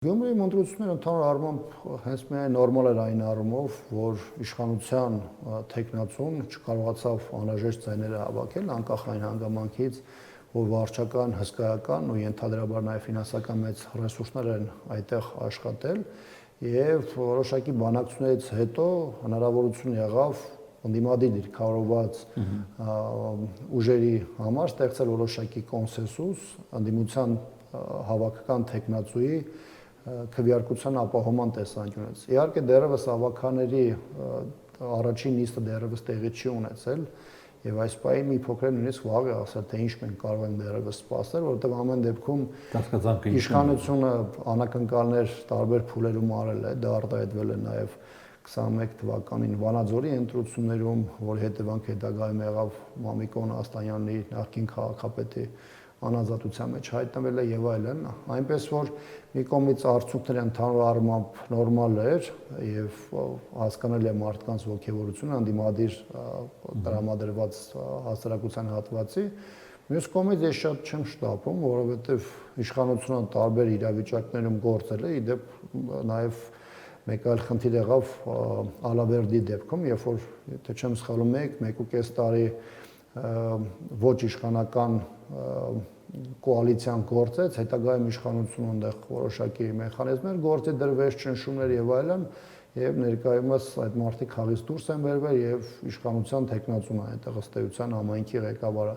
Գյումրիի ընտրությունները ընդհանուր առմամբ հենց միայն նորմալ էր այն առումով, որ իշխանության թեկնածուն չկարողացավ անհրաժեշտ ձայները հավաքել, անկախ այն հանգամանքից, որ վարչական, հսկայական ու ենթադրաբար նաև ֆինանսական մեծ ռեսուրսներ են այդտեղ աշխատել, եւ որոշակի բանակցություններից հետո հնարավորություն եղավ ընդդիմադիր կառավարված ուժերի համար ստեղծել որոշակի կոնսենսուս ընդդիմության հավաքական թեկնածուի քվեարկության ապահովման տեսանկյունից։ Իհարկե դեռևս ավականների առաջին նիստը դեռևս տեղի չի ունեցել եւ այս պահի մի փոքր նույնիսկ վաղ է ասել, թե ինչ մենք կարող ենք դեռևս սպասել, որովհետեւ ամեն դեպքում իշխանությունը անակնկալներ տարբեր փուլերում արել է, դա արտահայտվել է նաեւ 21 թվականին Վանաձորի ընտրություններում, որի հետևանք հետագայում եղավ Մամիկոն Աստանյանի նախկին քաղաքապետի անազատության մեջ հայտնվել է եւ այլն, այնպես որ մի կողմից արդյունքները ընդհանուր առմամբ նորմալ էր եւ հասկանալի է մարդկանց ողջավորությունը անդիմադիր տրամադրված հասարակության հատվածի, մյուս կողմից ես շատ չեմ շտապում, որովհետեւ իշխանությունը տարբեր իրավիճակներում գործել է, իդեպ նաեւ մեկ այլ խնդիր եղավ Ալավերդի դեպքում, երբ որ եթե չեմ սխալվում 1.5 տարի ոչ իշխանական կոալիցիան գործեց, հետագայում իշխանությունը այնտեղ որոշակի մեխանիզմներ գործի դրվեց, ճնշումներ եւ այլն, եւ ներկայումս այդ մարդիկ խաղից դուրս են բերվել եւ իշխանության թեկնածուն այնտեղ ըստ էության համայնքի ղեկավարը